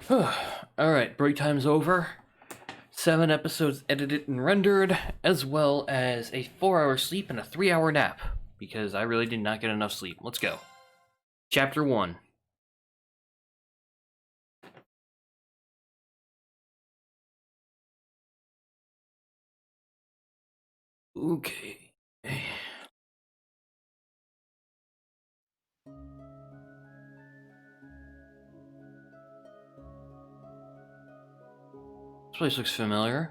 Alright, break time's over. 7 episodes edited and rendered, as well as a 4-hour sleep and a 3-hour nap, because I really did not get enough sleep. Let's go. Chapter 1. Okay. This place looks familiar.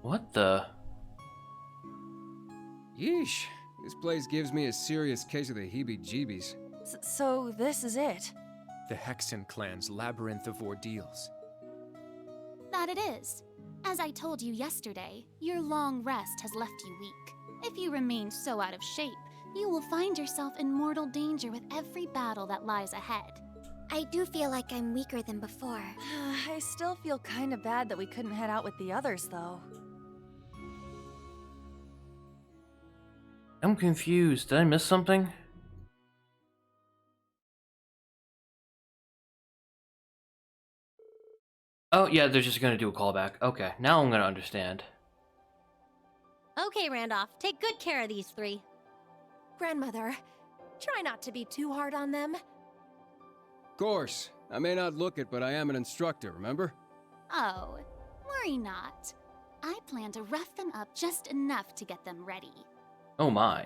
What the? Yeesh, this place gives me a serious case of the heebie-jeebies. So this is it? The Hexen Clans Labyrinth of Ordeals. That it is. As I told you yesterday, your long rest has left you weak. If you remain so out of shape, you will find yourself in mortal danger with every battle that lies ahead. I do feel like I'm weaker than before. I still feel kinda bad that we couldn't head out with the others, though. I'm confused. Did I miss something? Oh, yeah, they're just gonna do a callback. Okay, now I'm gonna understand. Okay, Randolph, take good care of these three. Grandmother, try not to be too hard on them. Course, I may not look it, but I am an instructor, remember? Oh, worry not. I plan to rough them up just enough to get them ready. Oh my.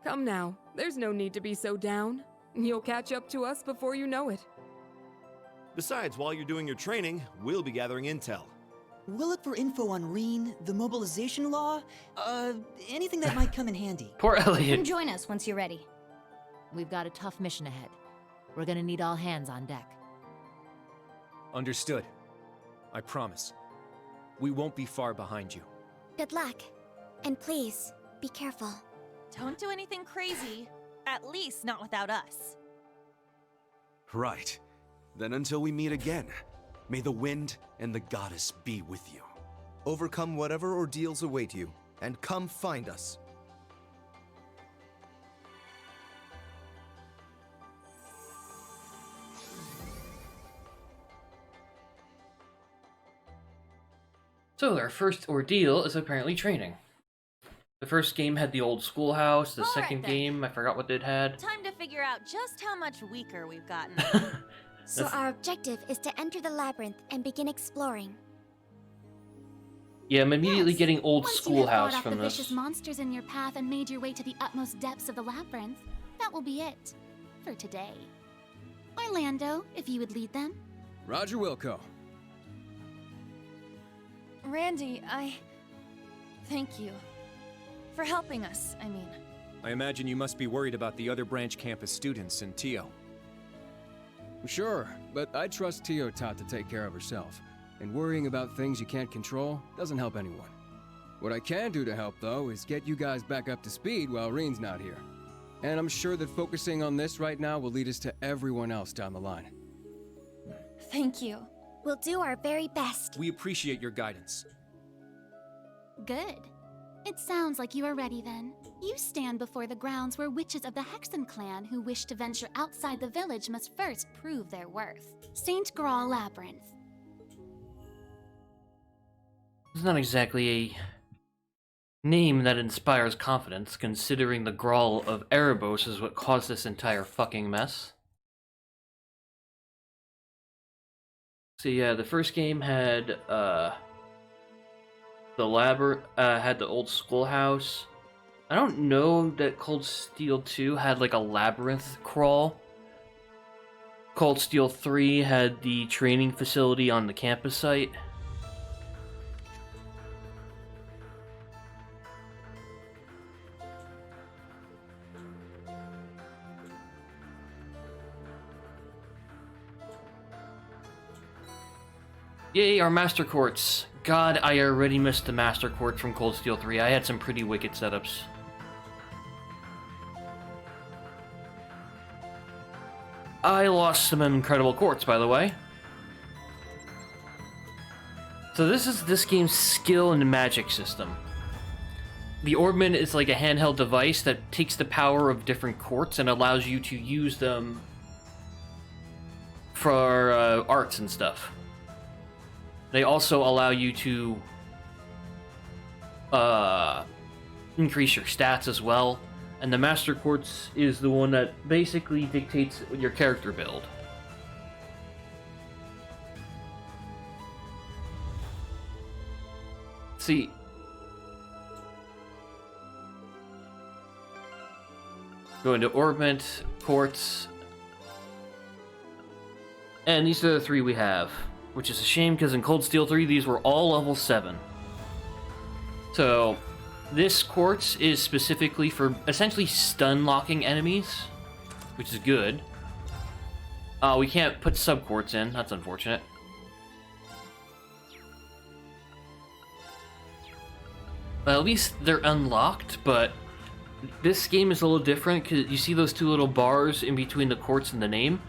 Come now, there's no need to be so down. You'll catch up to us before you know it. Besides, while you're doing your training, we'll be gathering intel. We'll look for info on Reen, the mobilization law, anything that might come in handy. Poor Come Elliot. join us once you're ready. We've got a tough mission ahead. We're gonna need all hands on deck. Understood. I promise. We won't be far behind you. Good luck. And please, be careful. Don't do anything crazy. At least not without us. Right. Then until we meet again, may the wind and the goddess be with you. Overcome whatever ordeals await you, and come find us. So, our first ordeal is apparently training. The first game had the old schoolhouse, the All right, second then. game, I forgot what it had. Time to figure out just how much weaker we've gotten. So our objective is to enter the labyrinth and begin exploring. Yeah, I'm immediately Yes, getting old once you have schoolhouse fought off from the this. vicious monsters in your path and made your way to the utmost depths of the labyrinth, that will be it for today. Orlando, if you would lead them. Roger Wilco. Randy, thank you. For helping us, I mean. I imagine you must be worried about the other branch campus students and Tio. Sure, but I trust Tio Tot to take care of herself. And worrying about things you can't control doesn't help anyone. What I can do to help, though, is get you guys back up to speed while Reen's not here. And I'm sure that focusing on this right now will lead us to everyone else down the line. Thank you. We'll do our very best. We appreciate your guidance. Good. It sounds like you are ready then. You stand before the grounds where witches of the Hexen clan who wish to venture outside the village must first prove their worth. St. Gral Labyrinth. It's not exactly a name that inspires confidence, considering the Gral of Erebos is what caused this entire fucking mess. So yeah, the first game had, the Labyrinth, had the old schoolhouse. I don't know that Cold Steel 2 had like a labyrinth crawl. Cold Steel 3 had the training facility on the campus site. Yay, our Master Courts! God, I already missed the Master Court from Cold Steel 3. I had some pretty wicked setups. I lost some incredible courts, by the way. So this is this game's skill and magic system. The Orbman is like a handheld device that takes the power of different courts and allows you to use them for arts and stuff. They also allow you to increase your stats as well. And the Master Quartz is the one that basically dictates your character build. See, go into Orbment, Quartz, and these are the three we have, which is a shame because in Cold Steel 3 these were all level 7. So this Quartz is specifically for essentially stun locking enemies, which is good. We can't put sub Quartz in, that's unfortunate. Well, at least they're unlocked, but this game is a little different because you see those two little bars in between the quartz and the name?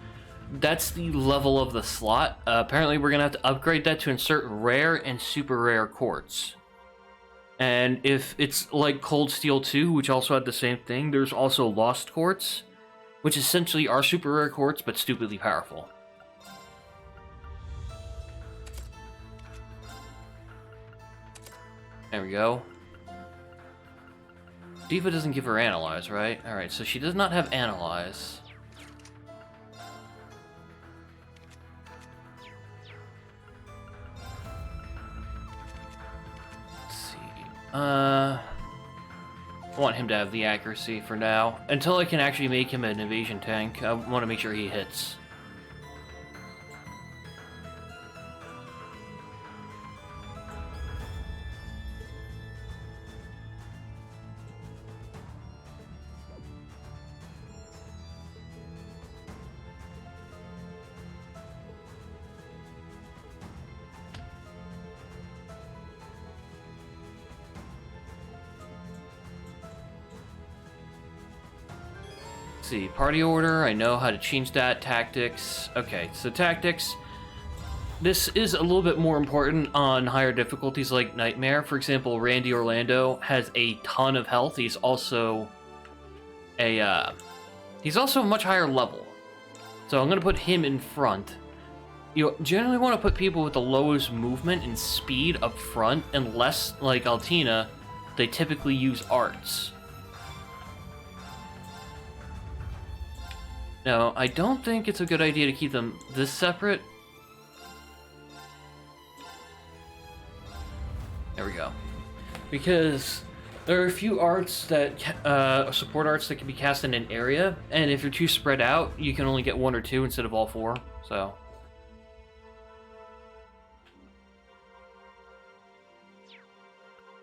That's the level of the slot. Apparently we're going to have to upgrade that to insert rare and super rare quartz. And if it's like Cold Steel 2, which also had the same thing, there's also Lost Quartz, which essentially are super rare quartz but stupidly powerful. There we go. Diva doesn't give her Analyze, right? Alright, so she does not have Analyze. Let's see. I want him to have the accuracy for now. Until I can actually make him an evasion tank, I want to make sure he hits. See, party order, I know how to change that. Tactics. Okay, so tactics. This is a little bit more important on higher difficulties like Nightmare. For example, Randy Orlando has a ton of health. He's also a much higher level. So I'm gonna put him in front. You generally want to put people with the lowest movement and speed up front, unless, like Altina, they typically use arts. No, I don't think it's a good idea to keep them this separate. There we go. Because there are a few arts that, support arts that can be cast in an area, and if you're too spread out, you can only get one or two instead of all four, so.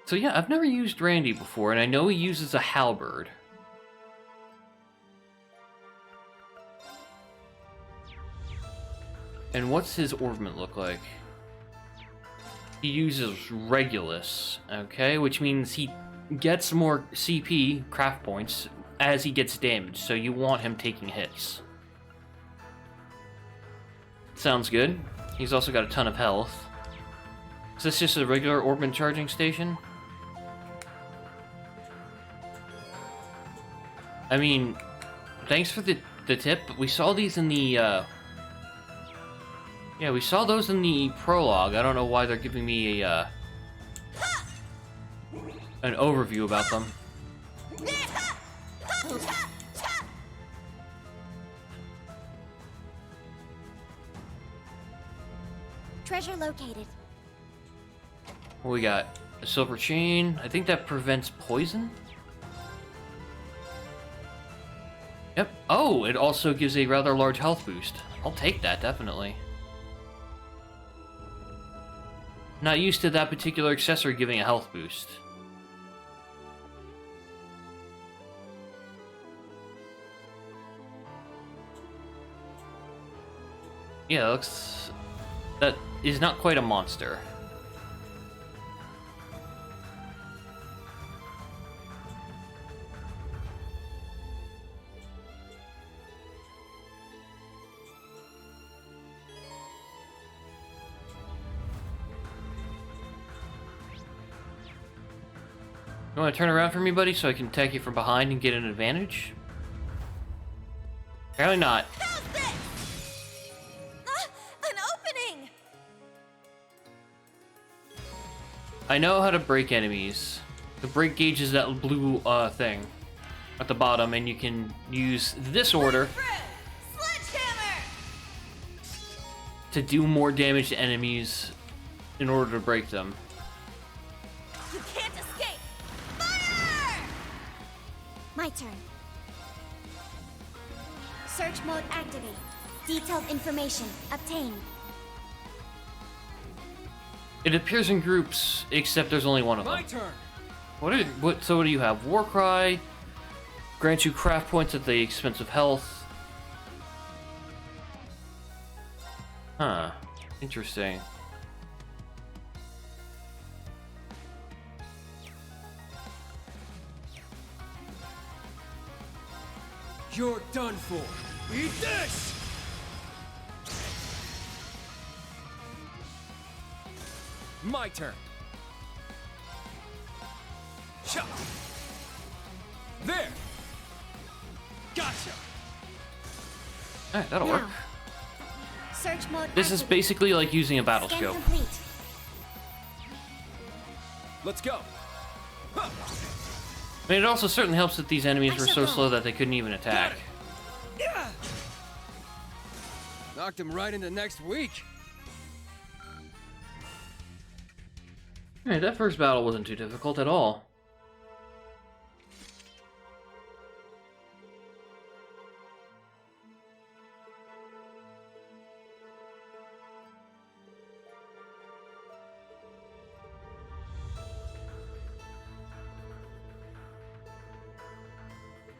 So yeah, I've never used Randy before, and I know he uses a halberd. And what's his Orbment look like? He uses Regulus, okay? Which means he gets more CP, craft points, as he gets damaged, so you want him taking hits. Sounds good. He's also got a ton of health. Is this just a regular Orbment charging station? I mean, thanks for the tip, but we saw these in the, yeah, we saw those in the prologue. I don't know why they're giving me a, an overview about them. Treasure located. What we got? A silver chain. I think that prevents poison? Yep. Oh, it also gives a rather large health boost. I'll take that, definitely. Not used to that particular accessory giving a health boost. Yeah, looks... that is not quite a monster. You want to turn around for me, buddy, so I can attack you from behind and get an advantage? Apparently not. How's this? An opening! I know how to break enemies. The break gauge is that blue thing at the bottom, and you can use this order to do more damage to enemies in order to break them. You can't escape! Fire! My turn. Search mode activate. Detailed information obtained. It appears in groups, except there's only one of them. My turn. So what do you have? Warcry grants you craft points at the expense of health. Huh. Interesting. You're done for. Eat this! My turn. Cha! There! Gotcha! Alright, that'll Now. work. Search mode This is activate. basically like using a battle Scan scope. complete. Let's go! Huh. I mean, it also certainly helps that these enemies I were shall so go. slow that they couldn't even attack. Yeah. Knocked him right into next week. Alright, that first battle wasn't too difficult at all.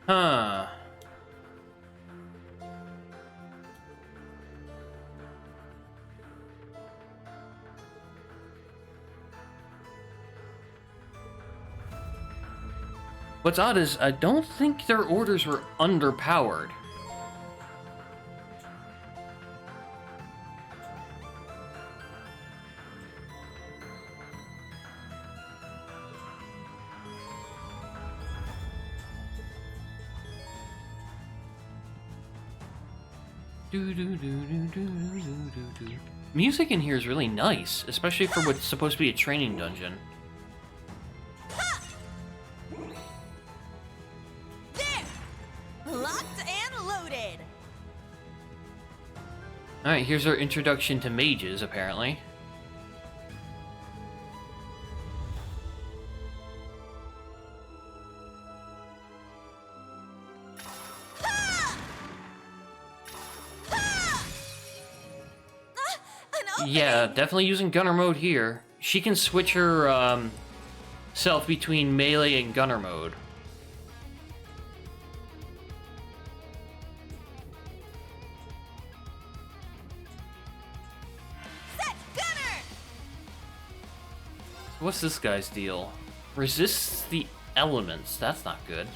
Huh. What's odd is I don't think their orders were underpowered. Music in here is really nice, especially for what's supposed to be a training dungeon. There! Locked and loaded! Alright, here's our introduction to mages, apparently. Yeah, definitely using gunner mode here. She can switch her self between melee and gunner mode. Set gunner! What's this guy's deal? Resists the elements. That's not good.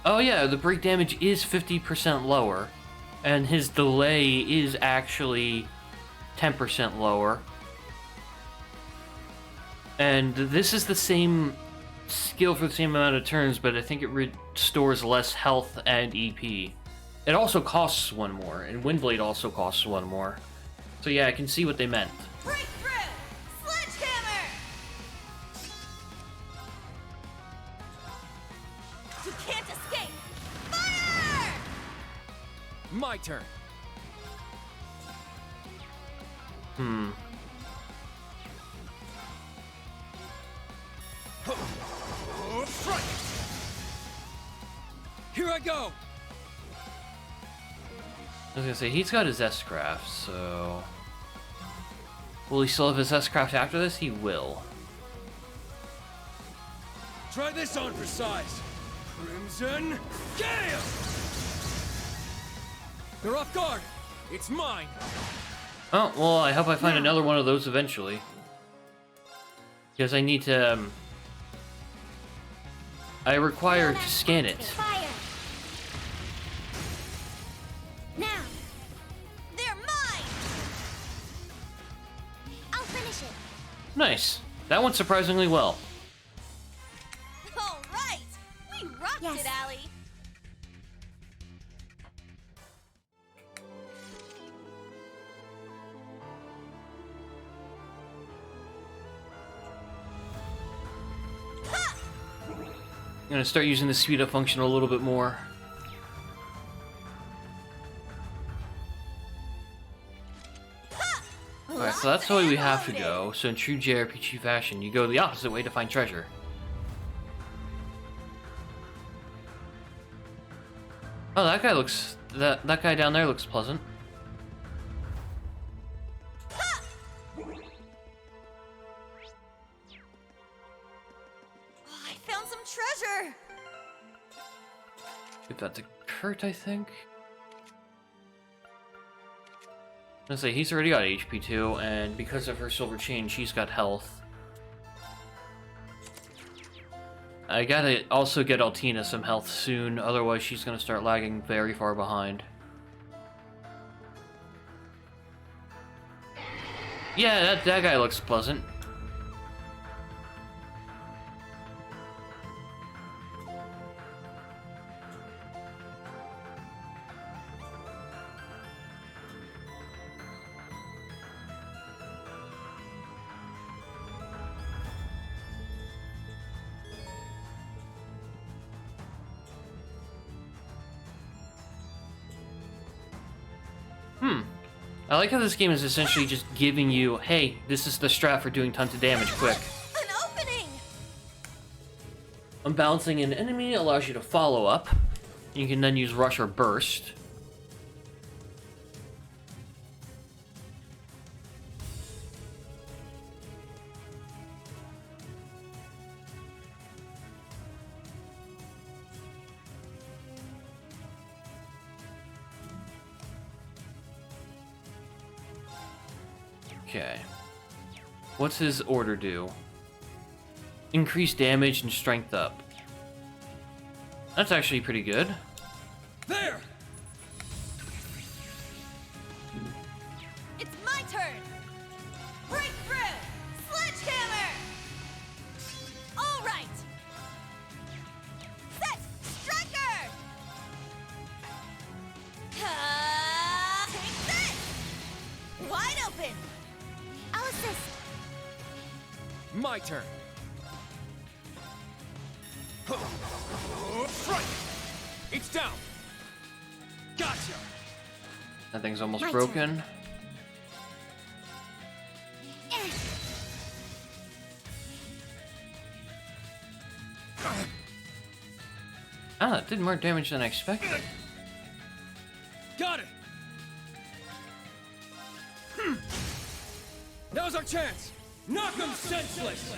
Oh yeah, the break damage is 50% lower, and his delay is actually 10% lower. And this is the same skill for the same amount of turns, but I think it restores less health and EP. It also costs one more, and Windblade also costs one more. So yeah, I can see what they meant. Breakthrough! Sledgehammer! You can't escape! Fire! My turn. Hmm. Strike! Here I go! I was gonna say, he's got his S-Craft, so... Will he still have his S-Craft after this? He will. Try this on for size. Crimson Gale! They're off guard. It's mine. Oh, well, I hope I find another one of those eventually. Because I need to... I require to scan it. Fire! Now! They're mine! Nice. That went surprisingly well. All right! We rocked it, Allie! I'm gonna start using the speed up function a little bit more. Alright, so that's the way we have to go. So in true JRPG fashion, you go the opposite way to find treasure. Oh, that guy looks... That guy down there looks pleasant. Oh, I found some treasure! Give that to Kurt, I think. I was gonna say, he's already got HP too, and because of her silver chain, she's got health. I gotta also get Altina some health soon, otherwise she's gonna start lagging very far behind. Yeah, that guy looks pleasant. I like how this game is essentially just giving you, hey, this is the strat for doing tons of damage quick. An opening! Unbalancing an enemy allows you to follow up. You can then use rush or burst. Okay. What's his order do? Increase damage and strength up. That's actually pretty good. There! It's my turn! Breakthrough! Sledgehammer! All right! Set! Striker! Take this! Wide open! I'll assist. My turn. Strike! It's down! Gotcha! That thing's almost My broken. Ah, that did more damage than I expected. Got it! Now's our chance! Knock him senseless!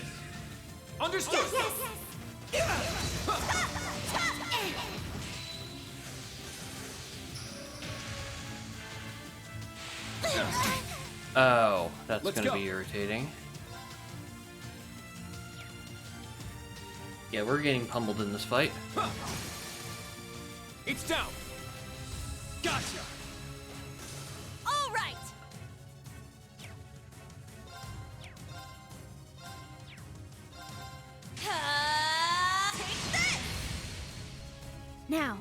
Understood! Oh, that's Let's gonna go. be irritating. Yeah, we're getting pummeled in this fight. It's down! Gotcha! All right! Take this! Now.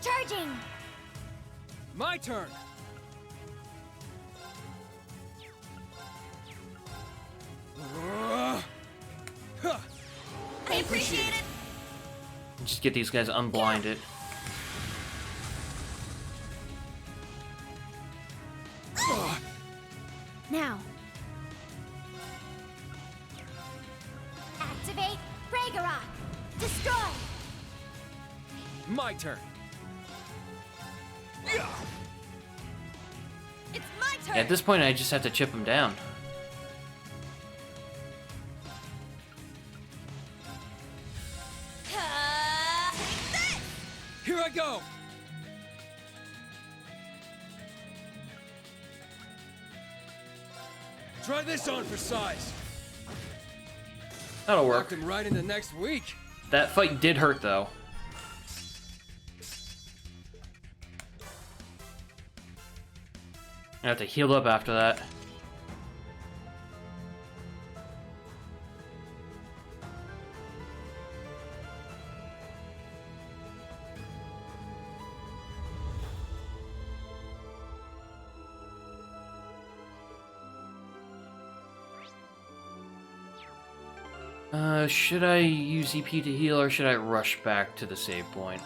Charging! My turn! I appreciate it! Just get these guys unblinded. Now. Activate Ragnarok! Destroy! My turn. It's my turn! At this point, I just have to chip him down. Take this! Here I go! Try this on for size. That'll Knock work. him right into next week. That fight did hurt, though. I have to heal up after that. Should I use EP to heal, or should I rush back to the save point?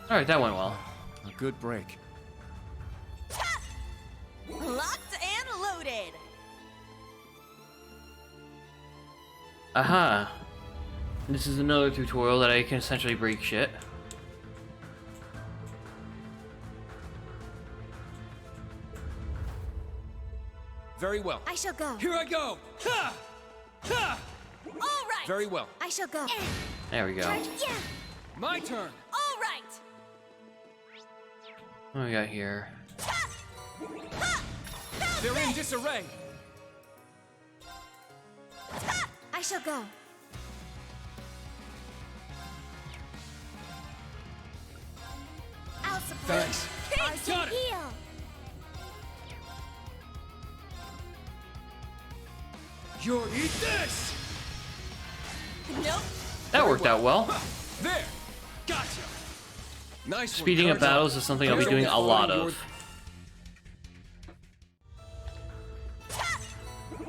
Alright, that went well. A good break. Locked and loaded. Aha! This is another tutorial that I can essentially break shit. Very well. I shall go. Here I go! Ha! Ha! All right. Very well. I shall go. There we go. Yeah. My turn. All right. What do we got here? They're in disarray. I shall go. I'll support. Thanks. I shall Got it. heal. You're eat this! Nope. That worked out well. There! Gotcha! Nice one, Speeding up Guards battles is something I'll be doing a lot of. What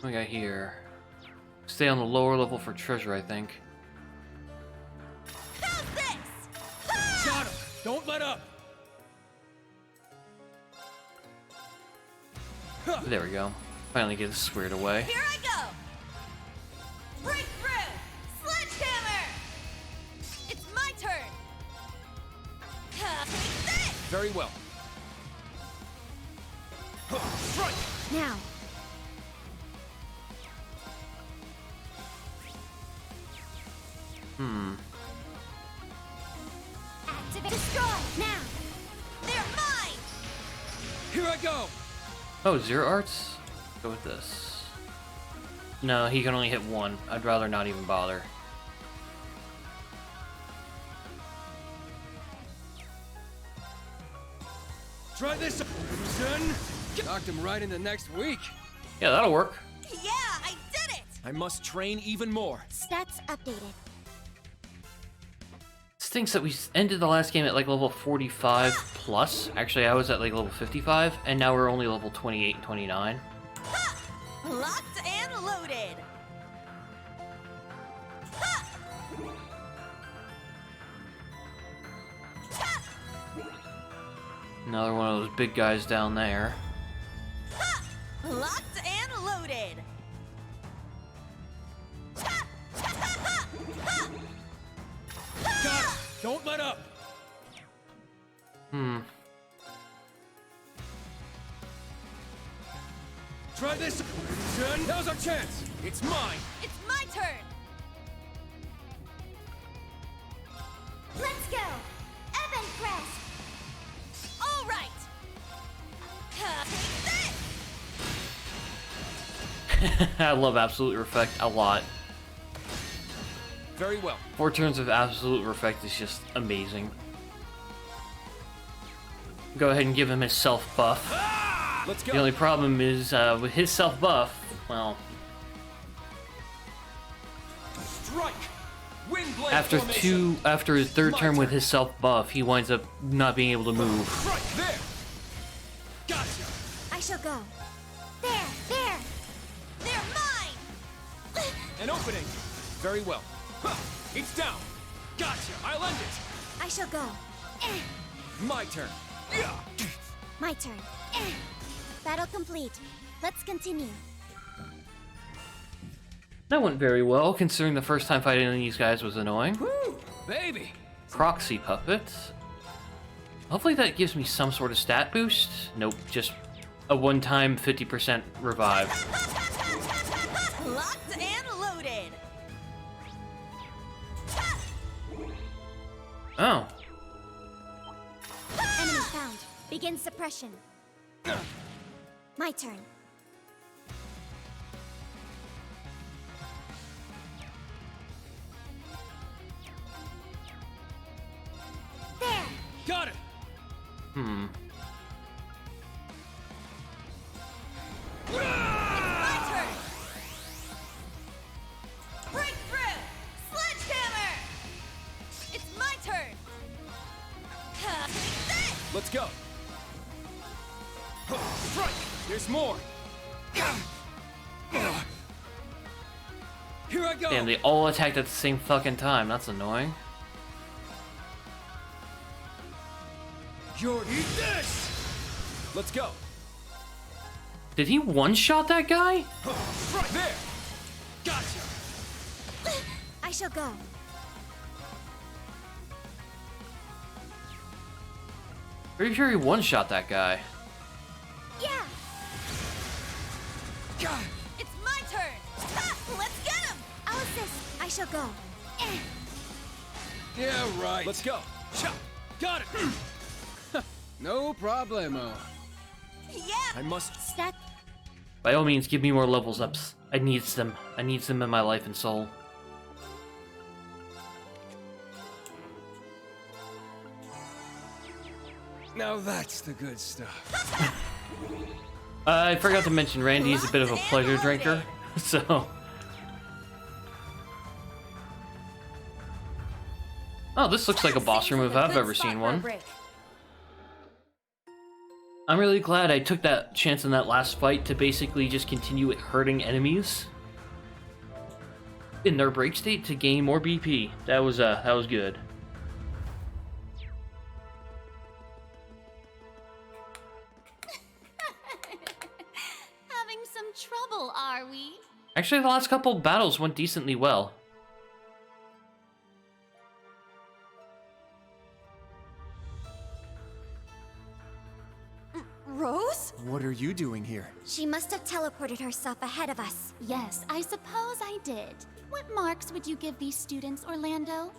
do we got here? Stay on the lower level for treasure, I think. How's this? Got him! Don't let up! There we go. Finally get it squared away. Here I go. Breakthrough. Sledgehammer. It's my turn. Take this. Very well. Strike! Now. Activate. Destroy. Now. They're mine. Here I go! Oh, zero arts? Go with this. No, he can only hit one. I'd rather not even bother. Try this, son! Knocked him right into next week. Yeah, that'll work. Yeah, I did it. I must train even more. Stats updated. Stinks that we ended the last game at like level 45 plus. Actually, I was at like level 55, and now we're only level 28 and 29. Locked and loaded. Ha! Ha! Another one of those big guys down there. Ha! Locked and loaded. Ha! Ha! Ha! Ha! Got it! Don't let up! Try this, son! Now's our chance! It's mine! It's my turn. Let's go. Evan Crest. All right. Take this. I love Absolute Reflect a lot. Very well. 4 turns of Absolute Reflect is just amazing. Go ahead and give him his self buff. Let's The go! only problem is with his self buff, well, Strike! Wind blade after formation. his third turn with his self buff, he winds up not being able to move. Strike! There! Gotcha! I shall go. There. There. They're mine. An opening! Very well. Huh. It's down! Gotcha! I'll end it! I shall go. My turn! Yeah. My turn. Battle complete. Let's continue. That went very well, considering the first time fighting these guys was annoying. Woo! Baby! Proxy Puppet. Hopefully that gives me some sort of stat boost. Nope, just a one-time 50% revive. Locked and loaded. Oh. Enemy found. Begin suppression. My turn. It's my turn! Breakthrough! Sledgehammer! It's my turn! Take this! Let's go. Strike! There's more. Here I go. Damn, they all attacked at the same fucking time. That's annoying. You're eat this. Let's go. Did he one-shot that guy? Right there. Gotcha. I shall go. Pretty sure he one-shot that guy. Yeah. It's my turn! Ha! Let's get him! I'll assist. I shall go. Yeah, right. Let's go. Chop. Got it. No problemo. Yeah! I must. Stat. By all means, give me more levels ups. I need them. I need them in my life and soul. Now that's the good stuff. I forgot to mention Randy's a bit of a pleasure drinker, so... Oh, this looks like a boss room if I've ever seen one. I'm really glad I took that chance in that last fight to basically just continue hurting enemies in their break state to gain more BP. That was good. Having some trouble, are we? Actually, the last couple battles went decently well. Rose? What are you doing here? She must have teleported herself ahead of us. Yes, I suppose I did. What marks would you give these students, Orlando?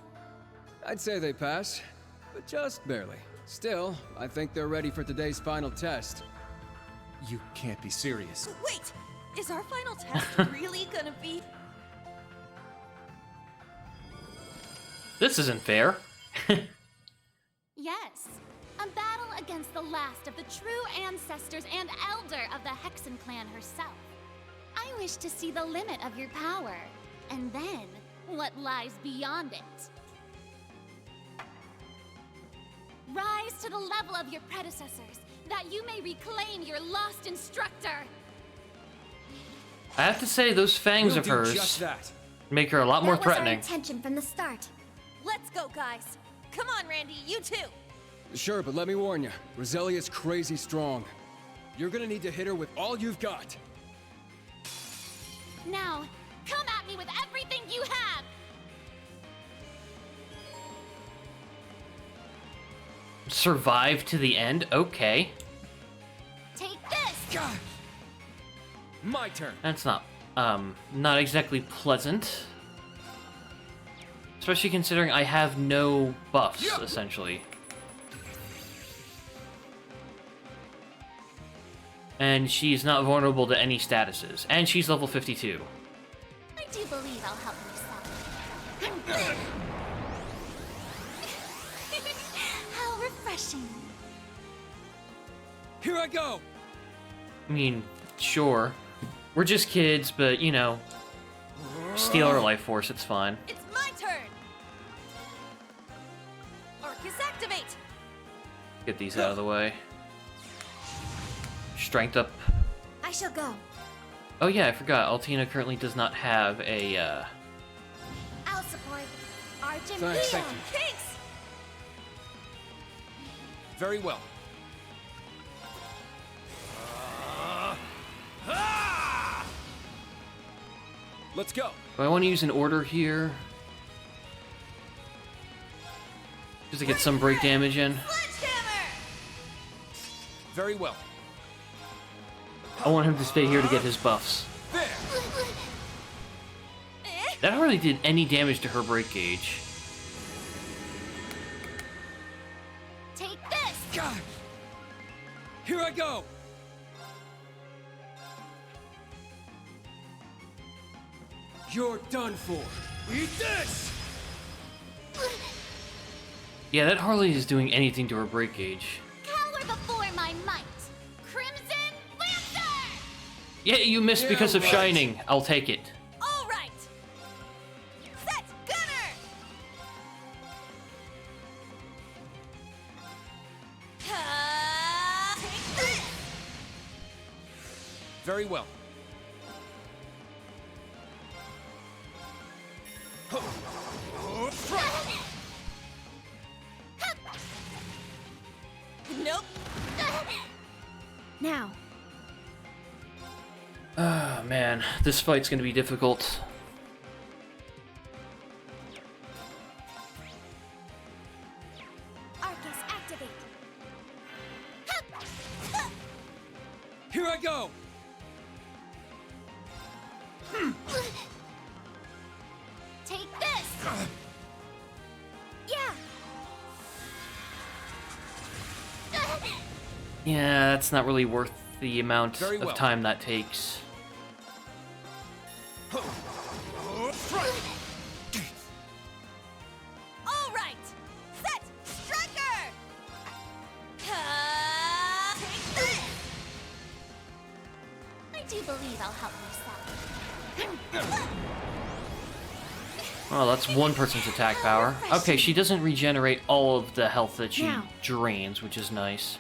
I'd say they pass, but just barely. Still, I think they're ready for today's final test. You can't be serious. Wait! Is our final test really gonna be... This isn't fair. Yes. A battle against the last of the true ancestors and elder of the Hexen clan herself. I wish to see the limit of your power, and then what lies beyond it. Rise to the level of your predecessors, that you may reclaim your lost instructor. I have to say, those fangs We'll of do hers just that. make her a lot more That was our threatening. intention from the start. Let's go, guys! Come on, Randy, you too! Sure, but let me warn you, Roselia's crazy strong. You're gonna need to hit her with all you've got. Now, come at me with everything you have! Survive to the end? Okay. Take this! My turn. That's not exactly pleasant. Especially considering I have no buffs, essentially. And she's not vulnerable to any statuses. And she's level 52. I do believe I'll help you solve. How refreshing. Here I go! I mean, sure. We're just kids, but, you know, steal our life force, it's fine. It's my turn! Arcus activate! Get these out of the way. Strength up. I shall go. Oh yeah, I forgot. Altina currently does not have a, I'll support. Argent Thanks, Peel. thank you. Thanks! Very well. Let's go. Do I want to use an order here? Just to get some break damage in. Sledgehammer! Very well. I want him to stay here to get his buffs. There. That hardly did any damage to her break gauge. Take this! God! Here I go! You're done for. Eat this. Yeah, that hardly is doing anything to her break gauge. Coward Yeah, you missed because of shining. I'll take it. All right. Set gunner. Take this. Very well. Nope. Now. Ah, man, this fight's gonna be difficult. Arcus, activate. Here I go. Take this. Yeah. Yeah, that's not really worth the amount Very well. of time that takes. All right. Set striker. Take this. I do believe I'll help myself. Oh, that's one person's attack power. Okay, she doesn't regenerate all of the health that she Now. drains, which is nice.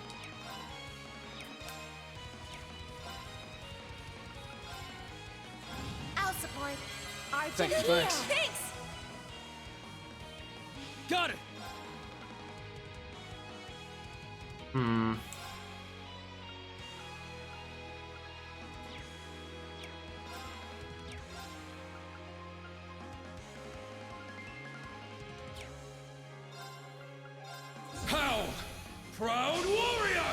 I'll support. Thanks, Arcus. thanks. Thanks. Got it. Hmm. How? Proud warrior!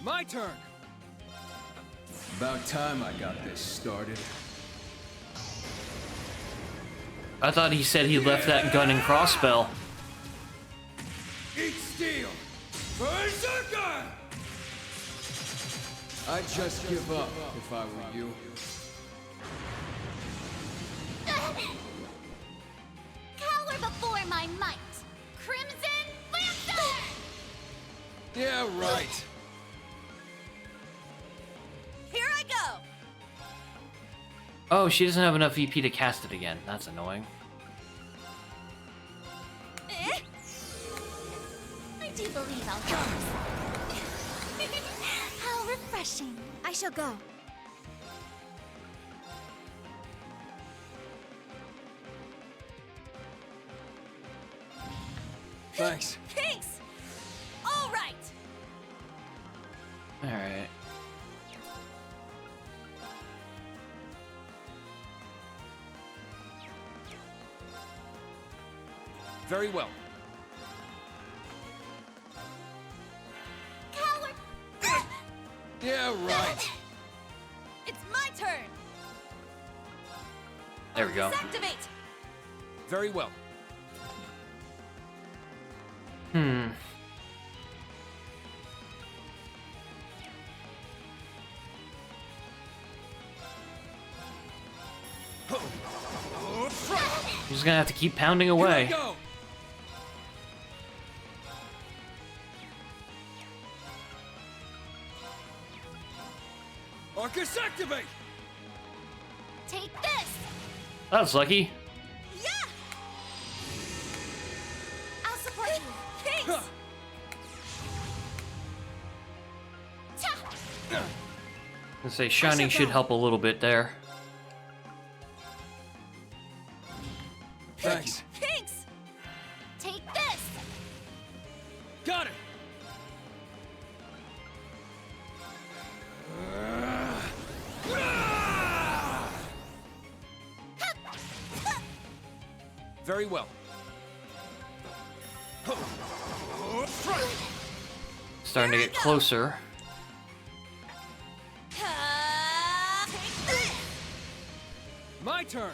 My turn. About time I got this started. I thought he said he left that gun and crossbow. Eat steel. Berserker! I'd just give up if I were you. Cower before my might. Crimson Lancer! Yeah, right. Here I go. Oh, she doesn't have enough EP to cast it again. That's annoying. Eh? I do believe I'll help myself. How refreshing. I shall go. Thanks. Thanks. All right. Alright. Very well. Cower! Yeah, right. It's my turn. There we go. Activate. Very well. Hmm. He's gonna have to keep pounding away. Here I go. Arcus, activate! Take this! That's lucky. Yeah. I'll support you. Thanks. Huh. I say shining should help a little bit there. Thanks. Thanks. Take this! Got it! Very well. Starting to get closer. Take this. My turn.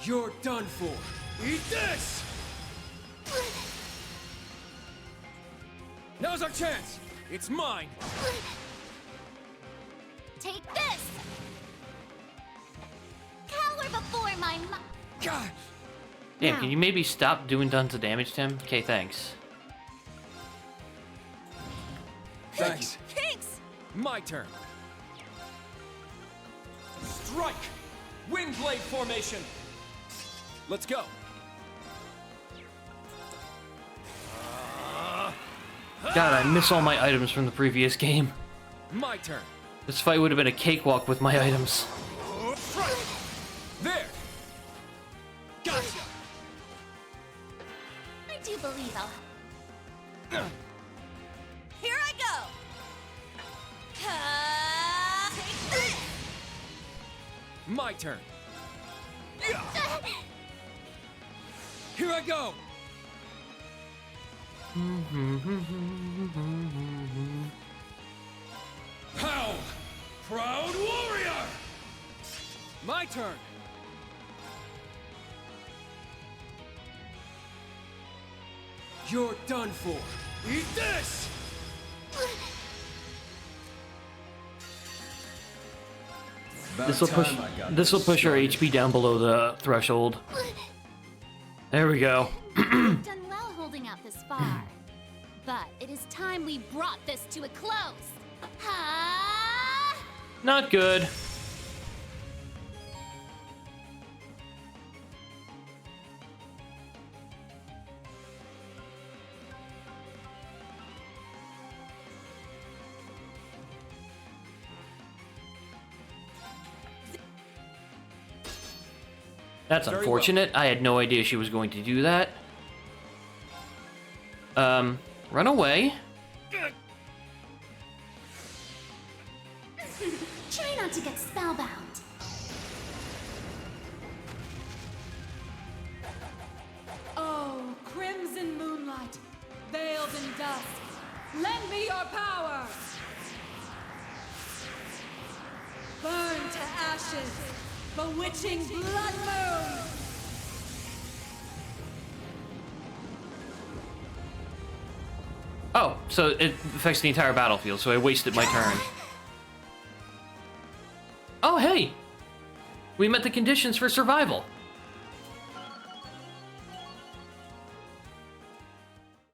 You're done for. Eat this! Now's our chance. It's mine. Take this! Cower before my might. God. Damn, Now. can you maybe stop doing tons of damage to him? Okay, thanks. Thanks. Thanks! My turn. Strike! Wind blade formation! Let's go. God, I miss all my items from the previous game. My turn. This fight would have been a cakewalk with my items. Strike! There! Gotcha! I do believe I'll. Here I go! Take this! My turn. Here I go! How? Proud warrior! My turn. You're done for. Eat this! This will push our HP down below the threshold. There we go. You've done well holding out this far. But it is time we brought this to a close. Ha! Not good. That's Very unfortunate. I had no idea she was going to do that. Run away. Try not to get spellbound. Oh, crimson moonlight, veiled in dusk, lend me your power! Burn to ashes, bewitching blood moon! Oh, so it affects the entire battlefield, so I wasted my turn. Oh, hey! We met the conditions for survival.